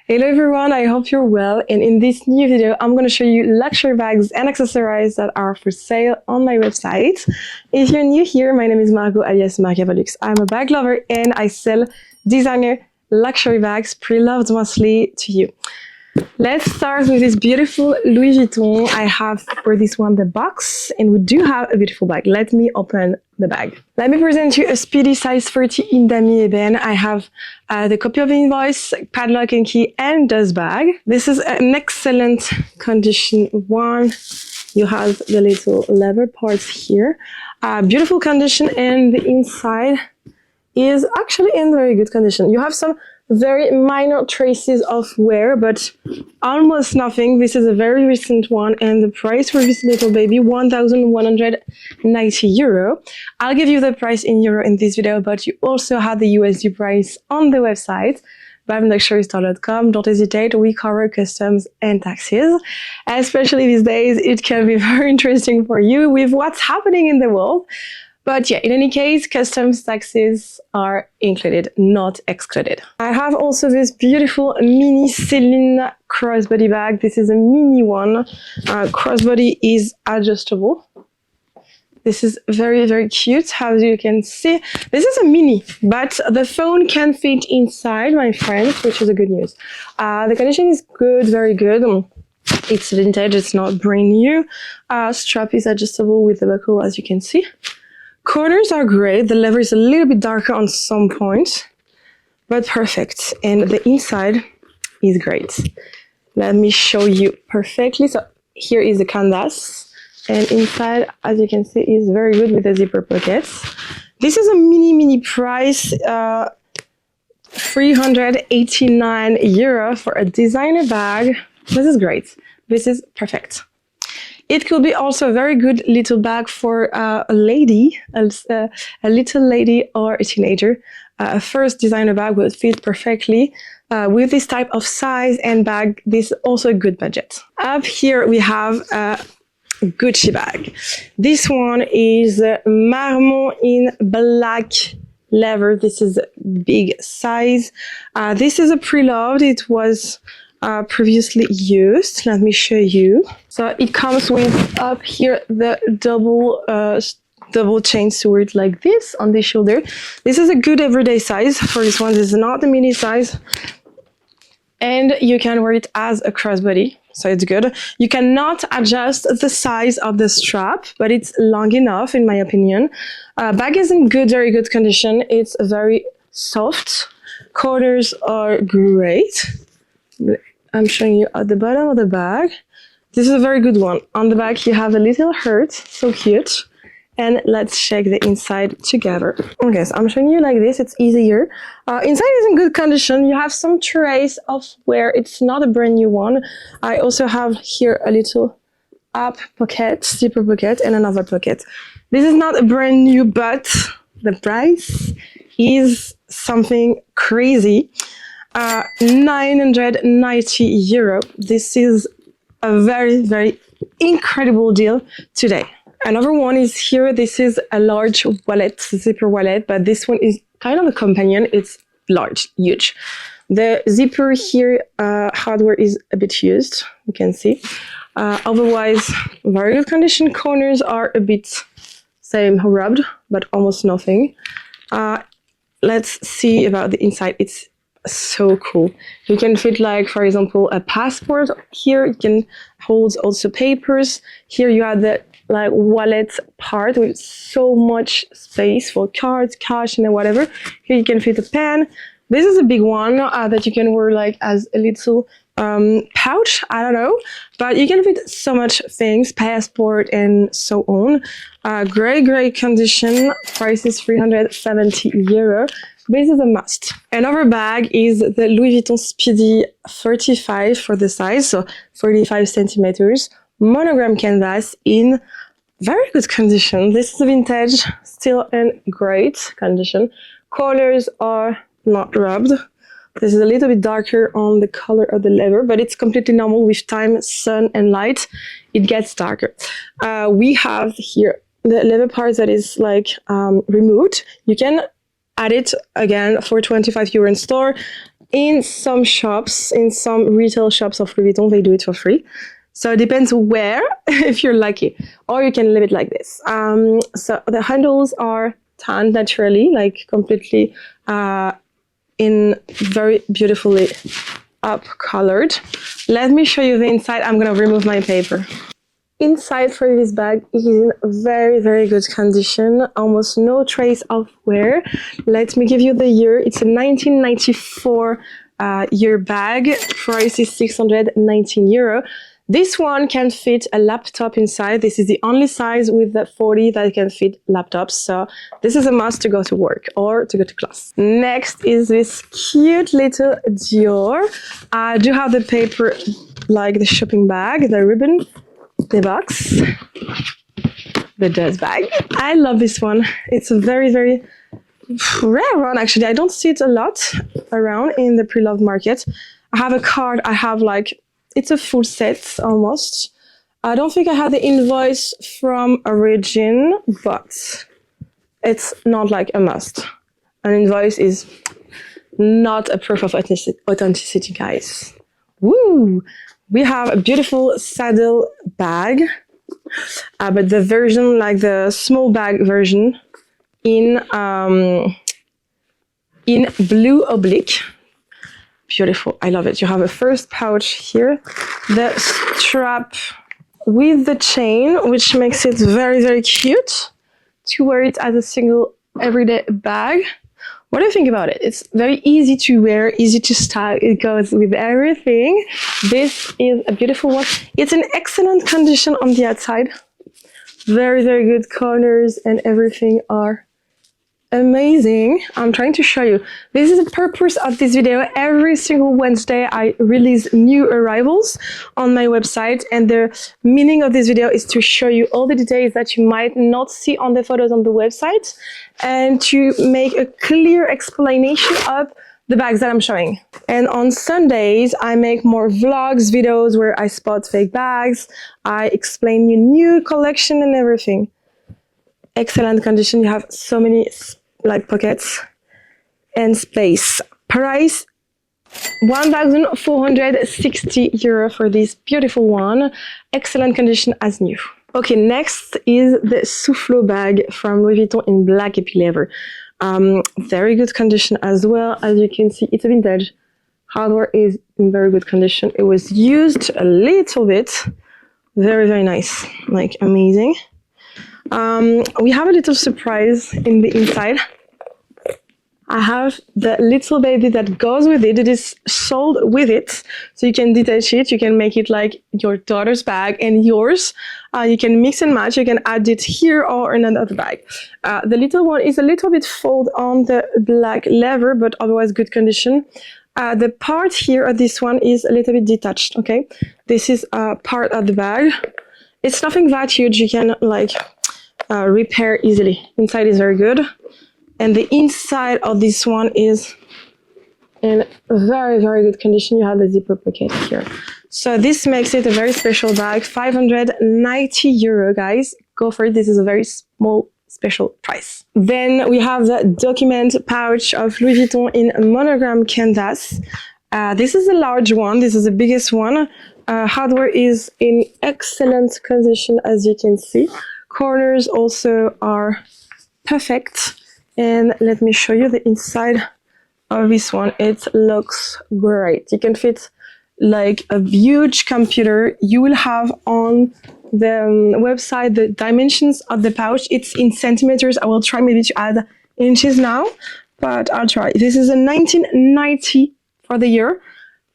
Hello everyone, I hope you're well, and in this new video I'm going to show you luxury bags and accessories that are for sale on my website. If you're new here, my name is Margot alias Margavalux. I'm a bag lover and I sell designer luxury bags pre-loved mostly to you. Let's start with this beautiful Louis Vuitton. I have for this one the box, and we do have a beautiful bag. Let me open the bag. Let me present you a speedy size 30 in damier ébène. I have the copy of the invoice, padlock and key, and dust bag. This is an excellent condition one. You have the little leather parts here. Beautiful condition, and the inside is actually in very good condition. You have some very minor traces of wear, but almost nothing. This is a very recent one, and the price for this little baby, 1,190 euro. I'll give you the price in euro in this video, but you also have the USD price on the website, bamluxurystore.com. Don't hesitate, we cover customs and taxes. Especially these days, it can be very interesting for you with what's happening in the world. But yeah, in any case, customs taxes are included, not excluded. I have also this beautiful mini Celine crossbody bag. This is a mini one. Crossbody is adjustable. This is very, very cute. As you can see, this is a mini, but the phone can fit inside, my friends, which is a good news. The condition is good, very good. It's vintage, it's not brand new. Strap is adjustable with the buckle, as you can see. Corners are great. The leather is a little bit darker on some points, but perfect. And the inside is great. Let me show you perfectly. So here is the canvas, and inside, as you can see, is very good with the zipper pockets. This is a mini price, 389 euro for a designer bag. This is great. This is perfect. It could be also a very good little bag for a lady, a little lady or a teenager. A first designer bag will fit perfectly with this type of size and bag. This is also a good budget. Up here we have a Gucci bag. This one is Marmont in black leather. This is a big size. This is a pre-loved. It was previously used. Let me show you. So it comes with up here the double chain sword like this on the shoulder. This is a good everyday size. For this one, this is not the mini size, and you can wear it as a crossbody, so it's good. You cannot adjust the size of the strap, but it's long enough in my opinion. Bag is in good, very good condition. It's very soft. Corners are great. I'm showing you at the bottom of the bag. This is a very good one. On the back, you have a little heart, so cute. And let's check the inside together. Okay, so I'm showing you like this, it's easier. Inside is in good condition. You have some trace of wear. It's not a brand new one. I also have here a little up pocket, zipper pocket, and another pocket. This is not a brand new, but the price is something crazy. 990 euro. This is a very, very incredible deal today. Another one is here. This is a large wallet, zipper wallet, but this one is kind of a companion. It's large, huge. The zipper here, hardware is a bit used, you can see. Otherwise, very good condition. Corners are a bit same rubbed, but almost nothing. Let's see about the inside. It's so cool. You can fit, like, for example, a passport here. You can hold also papers. Here you have the like wallet part with so much space for cards, cash, and whatever. Here you can fit a pen. This is a big one that you can wear like as a little pouch. I don't know, but you can fit so much things, passport and so on. Great condition. Price is 370 euro. This is a must. Another bag is the Louis Vuitton Speedy 35 for the size, so 45 centimeters, monogram canvas in very good condition. This is vintage, still in great condition. Colors are not rubbed. This is a little bit darker on the color of the leather, but it's completely normal with time, sun and light. It gets darker. We have here the leather part that is like removed. You can add it again for 25 euro in store. in some shops, in some retail shops of Louis Vuitton, they do it for free. So it depends where, if you're lucky, or you can leave it like this. So the handles are tanned naturally, like completely in very beautifully up colored. Let me show you the inside. I'm gonna remove my paper. Inside for this bag is in very, very good condition, almost no trace of wear. Let me give you the year. It's a 1994 year bag. Price is 619 euro. This one can fit a laptop inside. This is the only size with the 40 that can fit laptops. So this is a must to go to work or to go to class. Next is this cute little Dior. I do have the paper like the shopping bag, the ribbon, the box, the dust bag. I love this one. It's a very, very rare one actually. I don't see it a lot around in the pre-loved market. I have a card. I have like, it's a full set almost. I don't think I have the invoice from origin, but it's not like a must. An invoice is not a proof of authenticity, guys. Woo! We have a beautiful saddle bag, but the version, like the small bag version, in blue oblique. Beautiful, I love it. You have a first pouch here, the strap with the chain, which makes it very, very cute to wear it as a single everyday bag. What do you think about it? It's very easy to wear, easy to style. It goes with everything. This is a beautiful one. It's in excellent condition on the outside. Very, very good corners and everything are amazing. I'm trying to show you. This is the purpose of this video. Every single Wednesday, I release new arrivals on my website, and the meaning of this video is to show you all the details that you might not see on the photos on the website, and to make a clear explanation of the bags that I'm showing. And on Sundays, I make more vlogs, videos where I spot fake bags. I explain you new collection and everything. Excellent condition. You have so many like pockets and space. Price 1,460 euro for this beautiful one. Excellent condition as new. Okay, next is the Soufflot bag from Louis Vuitton in black leather. Very good condition as well. As you can see, it's a vintage. Hardware is in very good condition. It was used a little bit. Very, very nice. Like amazing. We have a little surprise in the inside. I have the little baby that goes with it. It is sold with it. So you can detach it. You can make it like your daughter's bag and yours. You can mix and match. You can add it here or in another bag. The little one is a little bit fold on the black leather, but otherwise good condition. The part here of this one is a little bit detached, okay? This is a part of the bag. It's nothing that huge. You can like repair easily. Inside is very good. And the inside of this one is in very, very good condition. You have the zipper pocket here. So this makes it a very special bag. 590 euro, guys. Go for it. This is a very small, special price. Then we have the document pouch of Louis Vuitton in monogram canvas. This is a large one. This is the biggest one. Hardware is in excellent condition, as you can see. Corners also are perfect. And let me show you the inside of this one. It looks great. You can fit like a huge computer. You will have on the website the dimensions of the pouch. It's in centimeters. I will try maybe to add inches now, but I'll try. This is a 1990 for the year.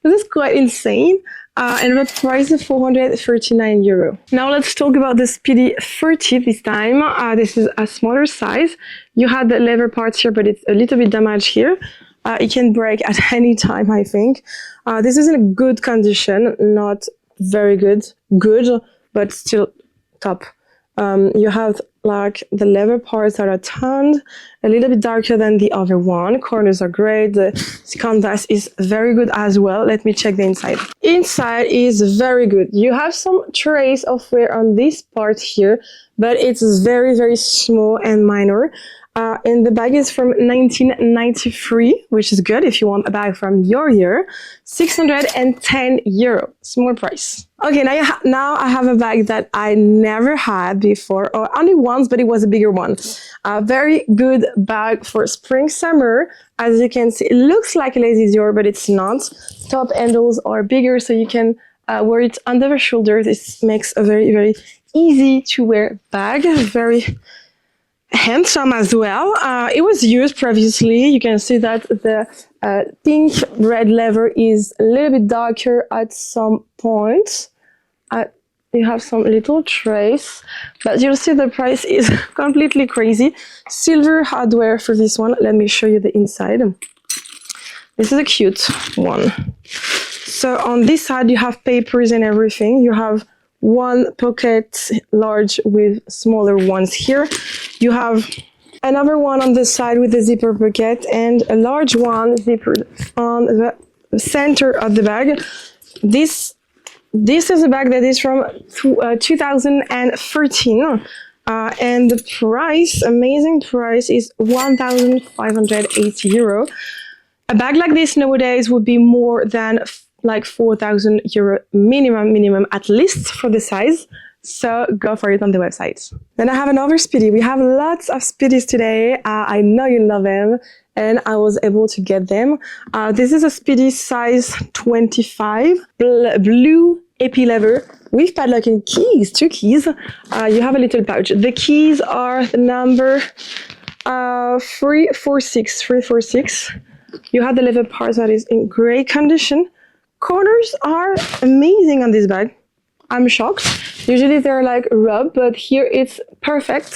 This is quite insane. And the price is 439 euro. Now let's talk about the Speedy 30 this time. This is a smaller size. You had the leather parts here, but it's a little bit damaged here. It can break at any time, I think. This is in a good condition, not very good, but still top. You have like the leather parts that are tanned, a little bit darker than the other one. Corners are great. The canvas is very good as well. Let me check the inside. Inside is very good. You have some trace of wear on this part here, but it's very, very small and minor. And the bag is from 1993, which is good if you want a bag from your year. 610 euro, small price. Okay, now I have a bag that I never had before, or only once, but it was a bigger one. A very good bag for spring, summer. As you can see, it looks like a Lazy Dior, but it's not. Top handles are bigger, so you can wear it under the shoulder. This makes a very, very easy to wear bag. Very handsome as well. It was used previously. You can see that the pink red leather is a little bit darker at some points. You have some little trace, but you'll see the price is completely crazy. Silver hardware for this one. Let me show you the inside. This is a cute one. So on this side you have papers and everything. You have one pocket large with smaller ones here. You have another one on the side with a zipper pocket and a large one zippered on the center of the bag. This is a bag that is from 2013 and the price, amazing price, is 1,580 euro. A bag like this nowadays would be more than like 4,000 euro minimum at least for the size. So go for it on the website. Then I have another Speedy. We have lots of Speedies today. I know you love them and I was able to get them. This is a Speedy size 25, blue epi leather with padlock and keys, 2 keys. You have a little pouch. The keys are the number 346. You have the leather part that is in great condition. Corners are amazing on this bag. I'm shocked. Usually they're like rub, but here it's perfect,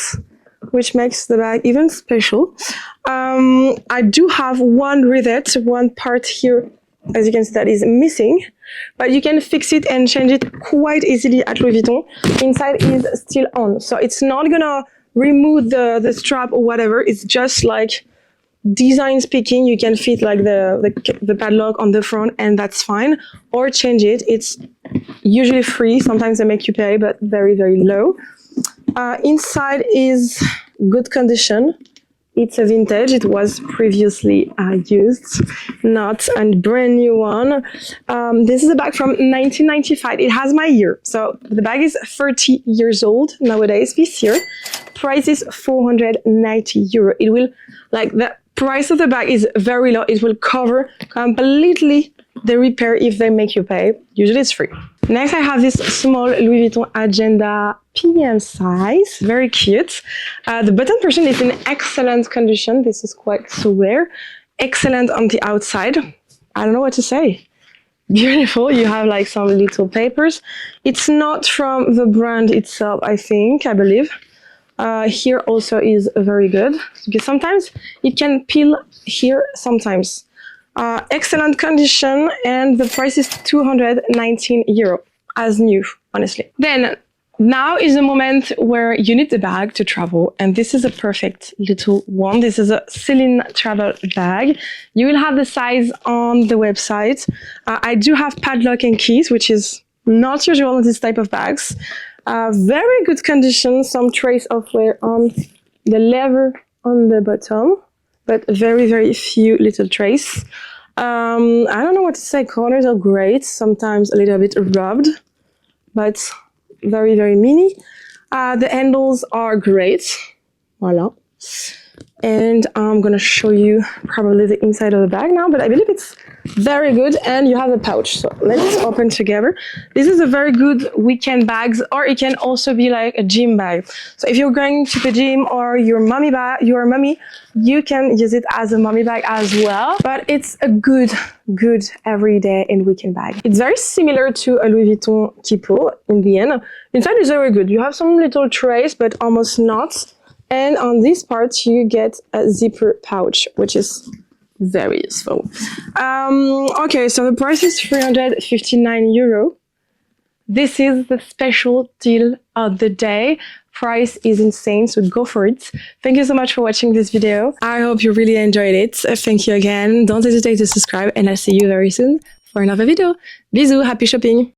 which makes the bag even special. I do have one rivet, one part here, as you can see, that is missing, but you can fix it and change it quite easily at Louis Vuitton. Inside is still on, so it's not gonna remove the strap or whatever. It's just like, design speaking, you can fit like the padlock on the front and that's fine, or change it. It's usually free. Sometimes they make you pay, but very, very low. Inside is good condition. It's a vintage. It was previously used, not a brand new one. This is a bag from 1995. It has my year. So the bag is 30 years old nowadays this year. Price is 490 euro. It will, like, the price of the bag is very low. It will cover completely the repair if they make you pay. Usually it's free. Next I have this small Louis Vuitton Agenda PM size, very cute. The button portion is in excellent condition. This is quite so rare. Excellent on the outside. I don't know what to say. Beautiful. You have like some little papers. It's not from the brand itself, I believe. Here also is very good, because sometimes it can peel here sometimes. Excellent condition, and the price is 219 euro, as new, honestly. Then, now is the moment where you need the bag to travel, and this is a perfect little one. This is a Celine travel bag. You will have the size on the website. I do have padlock and keys, which is not usual in this type of bags. Very good condition, some trace of wear on the leather on the bottom, but very, very few little trace. I don't know what to say. Corners are great, sometimes a little bit rubbed, but very, very mini. The handles are great. Voila. And I'm gonna show you probably the inside of the bag now, but I believe it's very good, and you have a pouch. So let's open together. This is a very good weekend bags, or it can also be like a gym bag. So if you're going to the gym or your mommy bag, you can use it as a mommy bag as well. But it's a good everyday and weekend bag. It's very similar to a Louis Vuitton Kippo in the end. Inside is very good. You have some little trace, but almost not. And on this part, you get a zipper pouch, which is very useful. Okay, so the price is 359 euro. This is the special deal of the day. Price is insane, so go for it. Thank you so much for watching this video. I hope you really enjoyed it. Thank you again. Don't hesitate to subscribe, and I'll see you very soon for another video. Bisous, happy shopping!